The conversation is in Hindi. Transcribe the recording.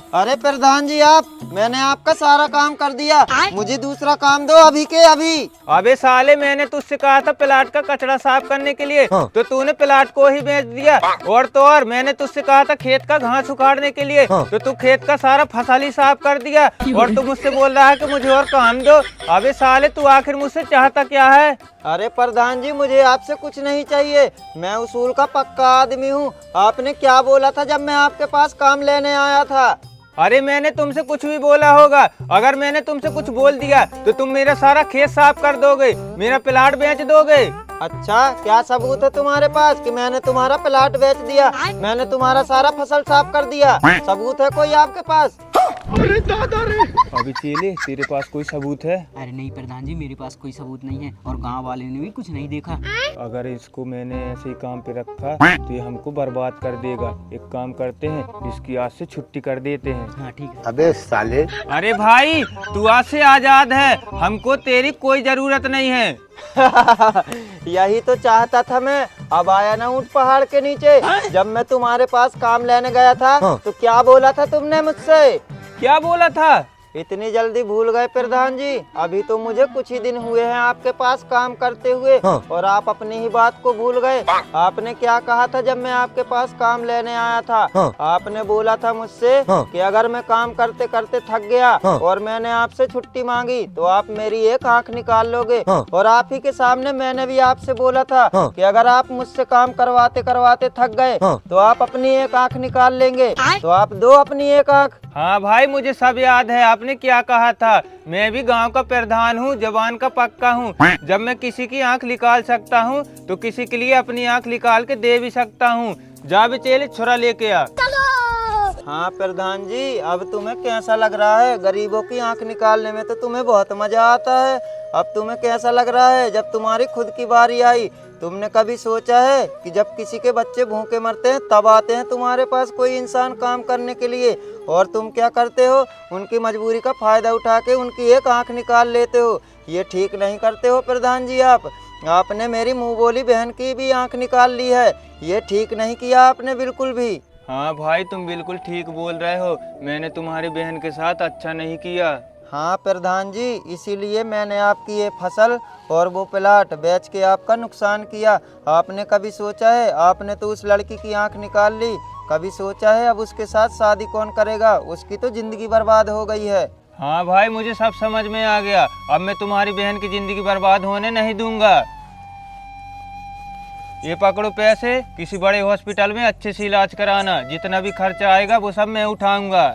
अरे प्रधान जी मैंने आपका सारा काम कर दिया, मुझे दूसरा काम दो अभी के अभी। अबे साले, मैंने तुझसे कहा था प्लाट का कचरा साफ करने के लिए, तो तूने प्लाट को ही बेच दिया। और तो और मैंने तुझसे कहा था खेत का घास उखाड़ने के लिए, तो तू खेत का सारा फसल ही साफ कर दिया। और तू मुझसे बोल रहा है कि मुझे और काम दो। अबे साले, तू आखिर मुझसे चाहता क्या है? अरे प्रधान जी, मुझे आपसे कुछ नहीं चाहिए, मैं उसूल का पक्का आदमी हूँ। आपने क्या बोला था जब मैं आपके पास काम लेने आया था? अरे मैंने तुमसे कुछ भी बोला होगा। अगर मैंने तुमसे कुछ बोल दिया तो तुम मेरा सारा खेत साफ कर दोगे, मेरा प्लाट बेच दोगे। अच्छा, क्या सबूत है तुम्हारे पास कि मैंने तुम्हारा प्लाट बेच दिया, मैंने तुम्हारा सारा फसल साफ कर दिया? सबूत है कोई आपके पास? अरे दादा रे! अभी चेले, तेरे पास कोई सबूत है? अरे नहीं प्रधान जी, मेरे पास कोई सबूत नहीं है और गांव वाले ने भी कुछ नहीं देखा। अगर इसको मैंने ऐसे ही काम पे रखा तो ये हमको बर्बाद कर देगा। एक काम करते हैं, इसकी आज से छुट्टी कर देते हैं। हाँ ठीक है। अबे साले, अरे भाई, तू आज से आजाद है, हमको तेरी कोई जरूरत नहीं है। यही तो चाहता था मैं। अब आया ना ऊंट पहाड़ के नीचे। जब मैं तुम्हारे पास काम लेने गया था तो क्या बोला था तुमने मुझसे? क्या बोला था? इतनी जल्दी भूल गए प्रधान जी? अभी तो मुझे कुछ ही दिन हुए हैं आपके पास काम करते हुए और आप अपनी ही बात को भूल गए। आपने क्या कहा था जब मैं आपके पास काम लेने आया था? आपने बोला था मुझसे कि अगर मैं काम करते करते थक गया और मैंने आपसे छुट्टी मांगी तो आप मेरी एक आंख निकाल लोगे। और आप ही के सामने मैंने भी आपसे बोला था कि अगर आप मुझसे काम करवाते करवाते थक गए तो आप अपनी एक आंख निकाल लेंगे। तो आप दो अपनी एक आंख। हाँ भाई, मुझे सब याद है आपने क्या कहा था। मैं भी गांव का प्रधान हूँ, जवान का पक्का हूँ। जब मैं किसी की आंख निकाल सकता हूँ तो किसी के लिए अपनी आंख निकाल के दे भी सकता हूँ। जा बेचेले, छुरा लेके आ। हाँ प्रधान जी, अब तुम्हें कैसा लग रहा है? गरीबों की आंख निकालने में तो तुम्हें बहुत मजा आता है। अब तुम्हें कैसा लग रहा है जब तुम्हारी खुद की बारी आई? तुमने कभी सोचा है कि जब किसी के बच्चे भूखे मरते हैं तब आते हैं तुम्हारे पास कोई इंसान काम करने के लिए, और तुम क्या करते हो? उनकी मजबूरी का फायदा उठा के उनकी एक आंख निकाल लेते हो। ये ठीक नहीं करते हो प्रधान जी आप। आपने मेरी मुंह बोली बहन की भी आंख निकाल ली है, ये ठीक नहीं किया आपने बिल्कुल भी। हाँ भाई, तुम बिल्कुल ठीक बोल रहे हो, मैंने तुम्हारी बहन के साथ अच्छा नहीं किया। हाँ प्रधान जी, इसीलिए मैंने आपकी ये फसल और वो प्लाट बेच के आपका नुकसान किया। आपने कभी सोचा है? आपने तो उस लड़की की आंख निकाल ली, कभी सोचा है अब उसके साथ शादी कौन करेगा? उसकी तो जिंदगी बर्बाद हो गई है। हाँ भाई, मुझे सब समझ में आ गया। अब मैं तुम्हारी बहन की जिंदगी बर्बाद होने नहीं दूंगा। ये पकड़ो पैसे, किसी बड़े हॉस्पिटल में अच्छे से इलाज कराना, जितना भी खर्चा आएगा वो सब मैं उठाऊंगा।